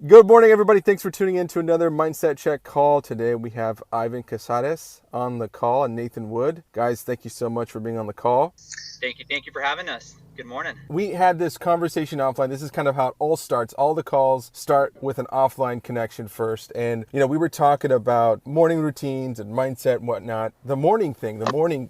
Good morning, everybody. Thanks for tuning in to another Mindset Check call. Today we have Ivan Casarez on the call and Nathan Wood. Guys, thank you so much for being on the call. Thank you. Thank you for having us. Good morning. We had this conversation offline. This is kind of how it all starts. All the calls start with an offline connection first. And, we were talking about morning routines and mindset and whatnot. The morning thing, the morning,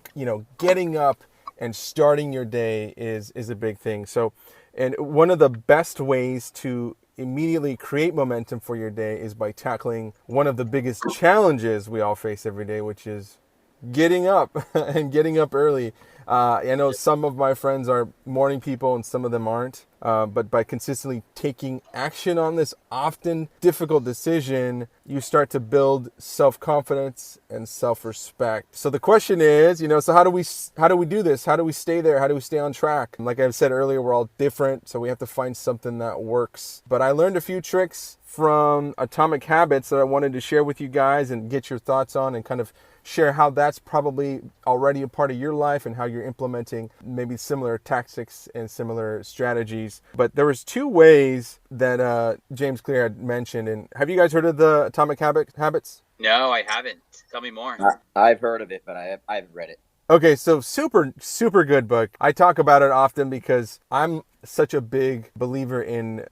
getting up and starting your day is a big thing. So, and one of the best ways to immediately create momentum for your day is by tackling one of the biggest challenges we all face every day, which is getting up and getting up early. I know some of my friends are morning people and some of them aren't. But by consistently taking action on this often difficult decision, you start to build self-confidence and self-respect. So the question is, so how do we do this? How do we stay there? How do we stay on track? Like I said earlier, we're all different, so we have to find something that works. But I learned a few tricks from Atomic Habits that I wanted to share with you guys and get your thoughts on and kind of share how that's probably already a part of your life and how you're implementing maybe similar tactics and similar strategies. But there was two ways that James Clear had mentioned. And have you guys heard of the Habits? No, I haven't. Tell me more. I've heard of it, but I haven't read it. Okay, so super, super good book. I talk about it often because I'm such a big believer in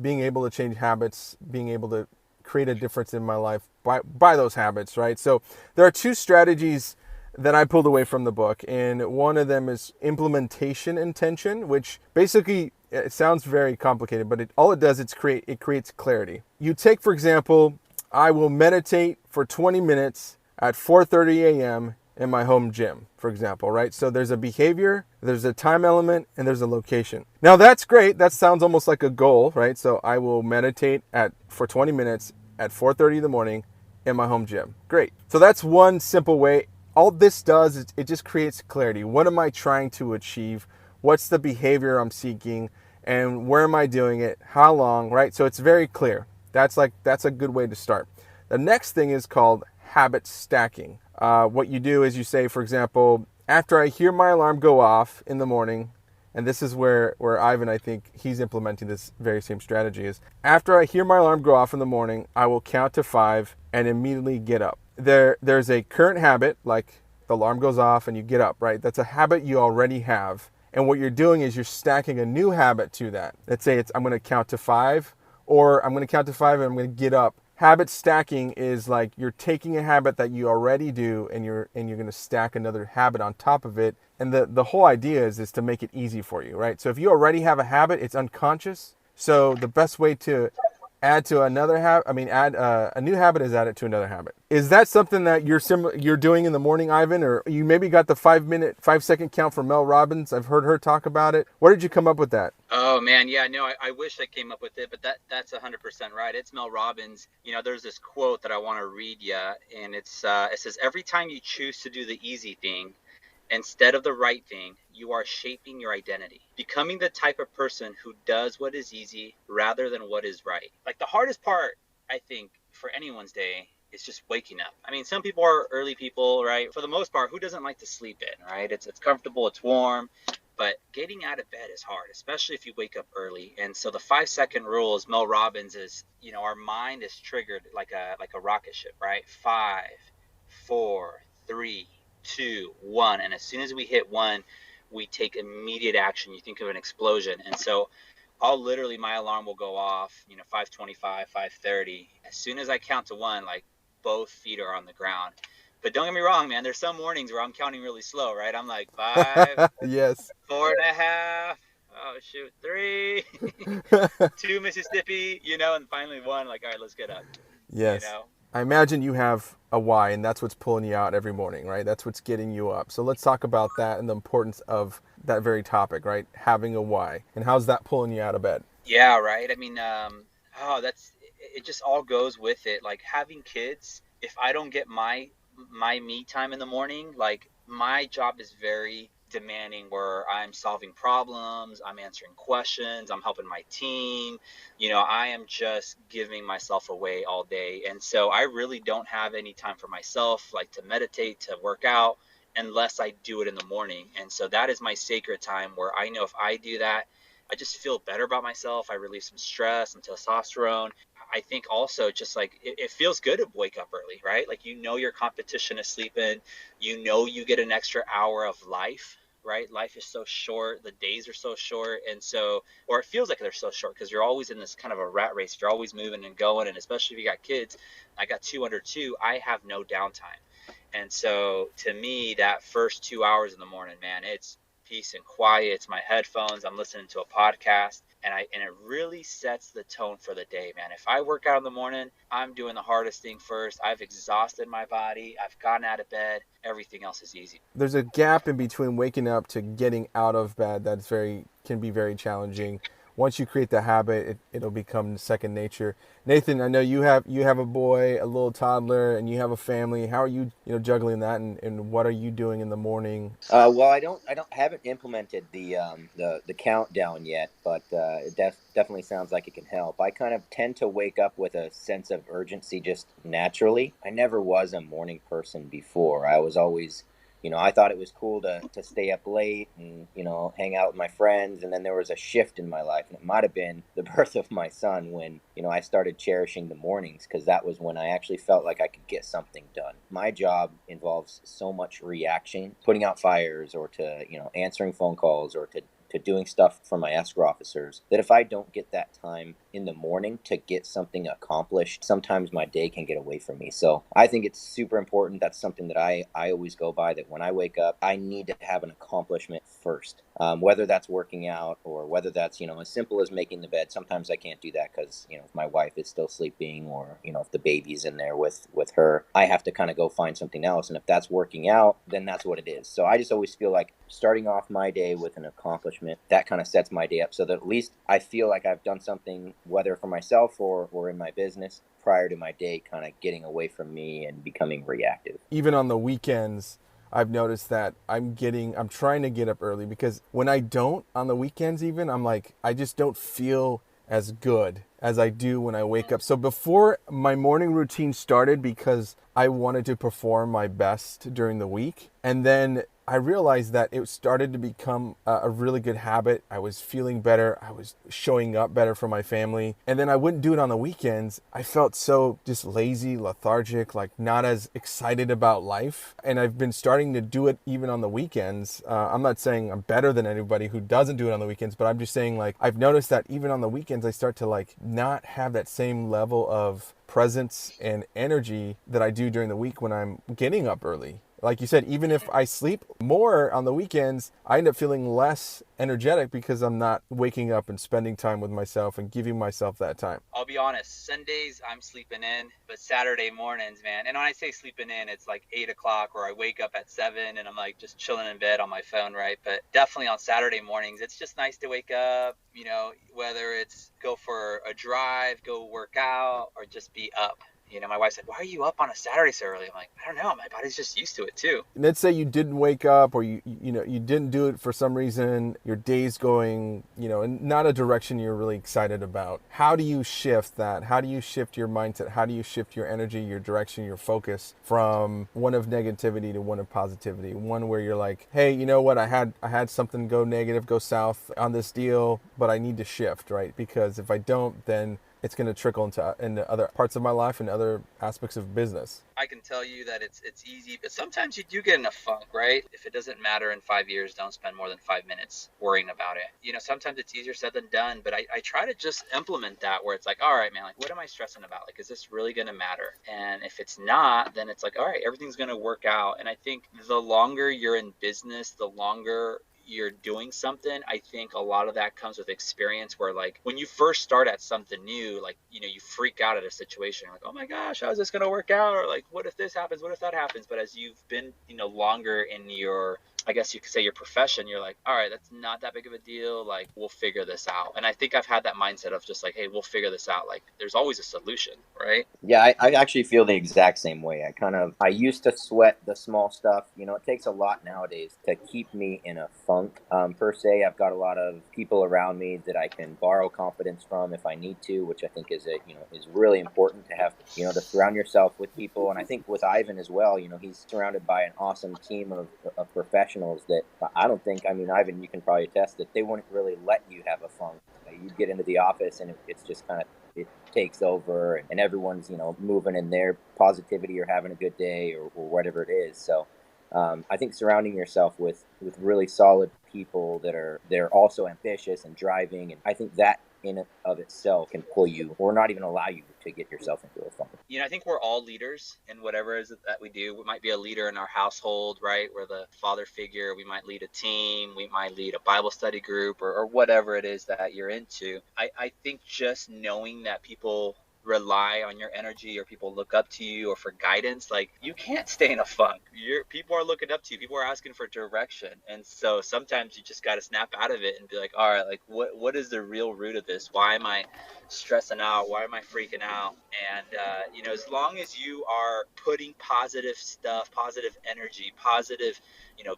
being able to change habits, being able to create a difference in my life by those habits, right? So there are two strategies that I pulled away from the book, and one of them is implementation intention, which basically it sounds very complicated, but all it does is it creates clarity. You take, for example, I will meditate for 20 minutes at 4:30 a.m. in my home gym, for example, right? So there's a behavior, there's a time element, and there's a location. Now that's great. That sounds almost like a goal, right? So I will meditate for 20 minutes at 4:30 in the morning in my home gym. Great. So that's one simple way. All this does is it just creates clarity. What am I trying to achieve? What's the behavior I'm seeking? And where am I doing it? How long, right? So it's very clear. That's a good way to start. The next thing is called habit stacking. What you do is you say, for example, after I hear my alarm go off in the morning, and this is where Ivan, I think he's implementing this very same strategy, is after I hear my alarm go off in the morning, I will count to 5 and immediately get up. There's a current habit, like the alarm goes off and you get up, right? That's a habit you already have. And what you're doing is you're stacking a new habit to that. Let's say I'm going to count to 5, or I'm going to count to 5 and I'm going to get up. Habit stacking is like you're taking a habit that you already do and you're going to stack another habit on top of it. And the whole idea is to make it easy for you, right? So if you already have a habit, it's unconscious. So the best way to add to another habit, add a new habit is add it to another habit. Is that something that you're doing in the morning, Ivan? Or you maybe got the 5-second count from Mel Robbins? I've heard her talk about it. Where did you come up with that? Oh man, yeah, no, I wish I came up with it, but that's 100% right. It's Mel Robbins. There's this quote that I want to read you, and it says every time you choose to do the easy thing instead of the right thing, you are shaping your identity, becoming the type of person who does what is easy rather than what is right. Like the hardest part, I think, for anyone's day is just waking up. I mean, some people are early people, right? For the most part, who doesn't like to sleep in, right? It's comfortable, it's warm, but getting out of bed is hard, especially if you wake up early. And so the 5 second rule is Mel Robbins is, our mind is triggered like a rocket ship, right? 5, 4, 3, 2, 1. And as soon as we hit 1, we take immediate action. You think of an explosion. And so my alarm will go off, 5:25, 5:30. As soon as I count to 1, like both feet are on the ground. But don't get me wrong, man. There's some mornings where I'm counting really slow, right? I'm like 5, Yes. 4.5. Oh shoot, 3, 2 Mississippi, and finally 1. Like, all right, let's get up. You Yes. know. I imagine you have a why, and that's what's pulling you out every morning, right? That's what's getting you up. So let's talk about that and the importance of that very topic, right? Having a why. And how's that pulling you out of bed? Yeah, right. I mean, that's it. Just all goes with it. Like having kids. If I don't get my me time in the morning, like my job is very demanding where I'm solving problems, I'm answering questions, I'm helping my team. I am just giving myself away all day. And so I really don't have any time for myself, like to meditate, to work out, unless I do it in the morning. And so that is my sacred time where I know if I do that, I just feel better about myself. I release some stress, some testosterone. I think also just like it feels good to wake up early, right? Like, your competition is sleeping, you get an extra hour of life, right? Life is so short, the days are so short. And so, or it feels like they're so short because you're always in this kind of a rat race. You're always moving and going. And especially if you got kids, I got two under two, I have no downtime. And so to me, that first 2 hours in the morning, man, it's peace and quiet. It's my headphones. I'm listening to a podcast, and it really sets the tone for the day, man. If I work out in the morning, I'm doing the hardest thing first. I've exhausted my body. I've gotten out of bed. Everything else is easy. There's a gap in between waking up to getting out of bed can be very challenging. Once you create the habit, it'll become second nature. Nathan, I know you have a boy, a little toddler, and you have a family. How are juggling that, and what are you doing in the morning? Well, haven't implemented the countdown yet, but it definitely sounds like it can help. I kind of tend to wake up with a sense of urgency just naturally. I never was a morning person before. I was always, I thought it was cool to stay up late and, hang out with my friends. And then there was a shift in my life, and it might have been the birth of my son when, I started cherishing the mornings, because that was when I actually felt like I could get something done. My job involves so much reaction, putting out fires, or to, answering phone calls, or to doing stuff for my escrow officers, that if I don't get that time in the morning to get something accomplished, sometimes my day can get away from me. So I think it's super important. That's something that I always go by, that when I wake up, I need to have an accomplishment first. Whether that's working out, or whether that's, as simple as making the bed. Sometimes I can't do that because, if my wife is still sleeping, or, if the baby's in there with her, I have to kind of go find something else. And if that's working out, then that's what it is. So I just always feel like starting off my day with an accomplishment, that kind of sets my day up, so that at least I feel like I've done something, whether for myself or in my business, prior to my day kind of getting away from me and becoming reactive. Even on the weekends, I've noticed that I'm trying to get up early, because when I don't on the weekends, even, I'm like, I just don't feel as good as I do when I wake up. So before my morning routine started, because I wanted to perform my best during the week, and then I realized that it started to become a really good habit. I was feeling better. I was showing up better for my family. And then I wouldn't do it on the weekends. I felt so just lazy, lethargic, like not as excited about life. And I've been starting to do it even on the weekends. I'm not saying I'm better than anybody who doesn't do it on the weekends, but I'm just saying, like, I've noticed that even on the weekends, I start to like not have that same level of presence and energy that I do during the week when I'm getting up early. Like you said, even if I sleep more on the weekends, I end up feeling less energetic because I'm not waking up and spending time with myself and giving myself that time. I'll be honest, Sundays I'm sleeping in, but Saturday mornings, man. And when I say sleeping in, it's like 8 o'clock, or I wake up at 7 and I'm like just chilling in bed on my phone, right? But definitely on Saturday mornings, it's just nice to wake up, whether it's go for a drive, go work out, or just be up. My wife said, "Why are you up on a Saturday so early?" I'm like, "I don't know. My body's just used to it too." Let's say you didn't wake up, or you didn't do it for some reason. Your day's going, in not a direction you're really excited about. How do you shift that? How do you shift your mindset? How do you shift your energy, your direction, your focus from one of negativity to one of positivity? One where you're like, hey, you know what? I had something go negative, go south on this deal, but I need to shift, right? Because if I don't, then it's going to trickle into other parts of my life and other aspects of business. I can tell you that it's easy, but sometimes you do get in a funk, right? If it doesn't matter in 5 years, don't spend more than 5 minutes worrying about it. Sometimes it's easier said than done, but I try to just implement that, where it's like, all right, man, like, what am I stressing about? Like, is this really going to matter? And if it's not, then it's like, all right, everything's going to work out. And I think the longer you're in business, the longer you're doing something, I think a lot of that comes with experience, where like when you first start at something new, like, you freak out at a situation, like, oh my gosh, how is this going to work out? Or like, what if this happens? What if that happens? But as you've been, longer in your, I guess you could say, your profession, you're like, all right, that's not that big of a deal. Like, we'll figure this out. And I think I've had that mindset of just like, hey, we'll figure this out. Like, there's always a solution, right? Yeah, I actually feel the exact same way. I used to sweat the small stuff. It takes a lot nowadays to keep me in a funk, per se. I've got a lot of people around me that I can borrow confidence from if I need to, which I think is really important to have, to surround yourself with people. And I think with Ivan as well, he's surrounded by an awesome team of professionals that I don't think, Ivan, you can probably attest that they wouldn't really let you have a funk. You'd get into the office and it's just kind of it takes over and everyone's, moving in their positivity or having a good day or whatever it is. So I think surrounding yourself with really solid people they're also ambitious and driving, and I think that in and of itself can pull you or not even allow you to get yourself into a funk. I think we're all leaders in whatever it is that we do. We might be a leader in our household, right? We're the father figure. We might lead a team. We might lead a Bible study group or whatever it is that you're into. I think just knowing that people rely on your energy or people look up to you or for guidance, like you can't stay in a funk. People are looking up to you. People are asking for direction. And so sometimes you just got to snap out of it and be like, all right, like what is the real root of this? Why am I stressing out? Why am I freaking out? And, as long as you are putting positive stuff, positive energy, positive,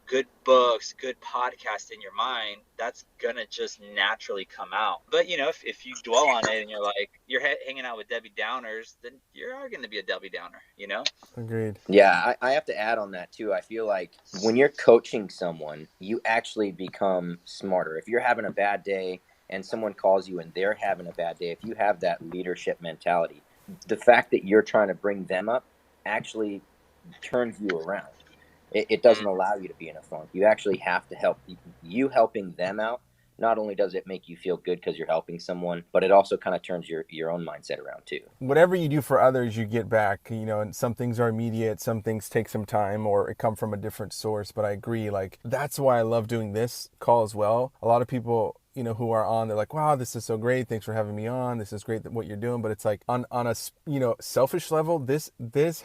good books, good podcasts in your mind, that's going to just naturally come out. But, if you dwell on it and you're like, you're hanging out with Debbie Downers, then you are going to be a Debbie Downer. Agreed. Yeah, I have to add on that too. I feel like when you're coaching someone, you actually become smarter. If you're having a bad day and someone calls you and they're having a bad day, if you have that leadership mentality, the fact that you're trying to bring them up actually turns you around. It doesn't allow you to be in a funk. You actually have to help you helping them out. Not only does it make you feel good because you're helping someone, but it also kind of turns your own mindset around too. Whatever you do for others, you get back, and some things are immediate, some things take some time or it come from a different source. But I agree, like that's why I love doing this call as well. A lot of people, who are on, they're like, wow, this is so great. Thanks for having me on. This is great what you're doing. But it's like on a, selfish level, this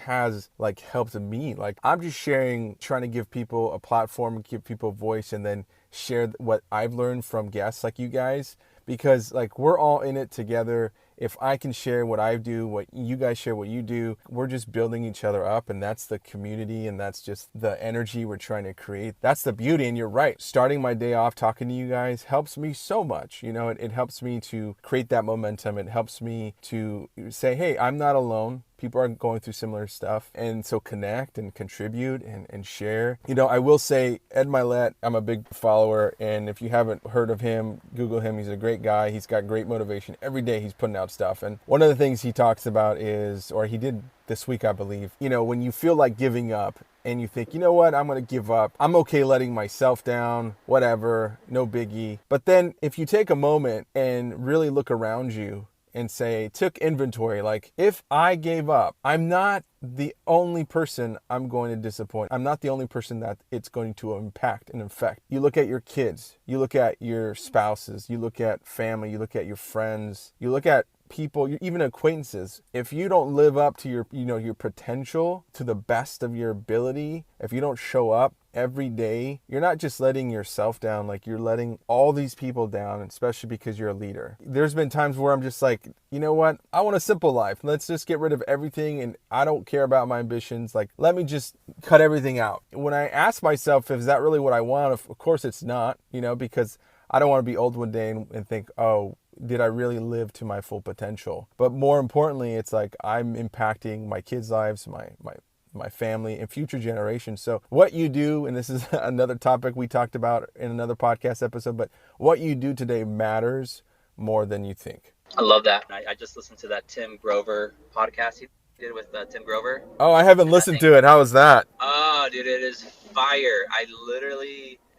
has like helped me. Like I'm just sharing, trying to give people a platform, give people a voice, and then share what I've learned from guests like you guys, because like we're all in it together. If I can share what I do, what you guys share what you do, we're just building each other up, and that's the community, and that's just the energy we're trying to create. That's the beauty. And you're right, starting my day off talking to you guys helps me so much. It helps me to create that momentum. It helps me to say, hey, I'm not alone. People are going through similar stuff. And so connect and contribute and share. I will say Ed Milet, I'm a big follower. And if you haven't heard of him, Google him. He's a great guy. He's got great motivation. Every day he's putting out stuff. And one of the things he talks about is, or he did this week, I believe, when you feel like giving up and you think, you know what, I'm going to give up. I'm okay letting myself down, whatever, no biggie. But then if you take a moment and really look around you and say, took inventory, like if I gave up, I'm not the only person I'm going to disappoint. I'm not the only person that it's going to impact and affect. You look at your kids, you look at your spouses, you look at family, you look at your friends, you look at people, even acquaintances. If you don't live up to your potential to the best of your ability, if you don't show up every day, you're not just letting yourself down, like you're letting all these people down, especially because you're a leader. There's been times where I'm just like, you know what? I want a simple life. Let's just get rid of everything, and I don't care about my ambitions. Like, let me just cut everything out. When I ask myself, is that really what I want? Of course it's not, because I don't want to be old one day and think, oh, did I really live to my full potential? But more importantly, it's like I'm impacting my kids' lives, my family, and future generations. So what you do, and this is another topic we talked about in another podcast episode, but what you do today matters more than you think. I love that. I just listened to that Tim Grover podcast he did with Tim Grover. Oh, I haven't listened to it. How was that? Oh, dude, it is fire.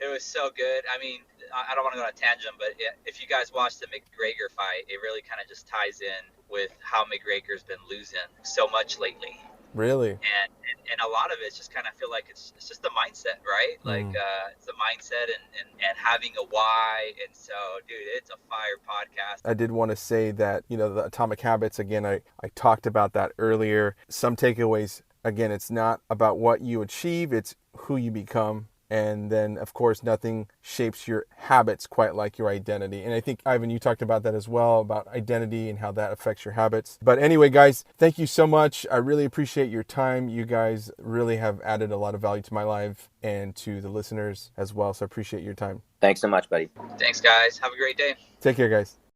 It was so good. I mean, I don't want to go on a tangent, but if you guys watch the McGregor fight, it really kind of just ties in with how McGregor's been losing so much lately. Really? And a lot of it's just kind of feel like it's just the mindset, right? Like it's the mindset and having a why. And so, dude, it's a fire podcast. I did want to say that, the Atomic Habits, again, I talked about that earlier. Some takeaways, again, it's not about what you achieve, it's who you become. And then, of course, nothing shapes your habits quite like your identity. And I think, Ivan, you talked about that as well, about identity and how that affects your habits. But anyway, guys, thank you so much. I really appreciate your time. You guys really have added a lot of value to my life and to the listeners as well. So I appreciate your time. Thanks so much, buddy. Thanks, guys. Have a great day. Take care, guys.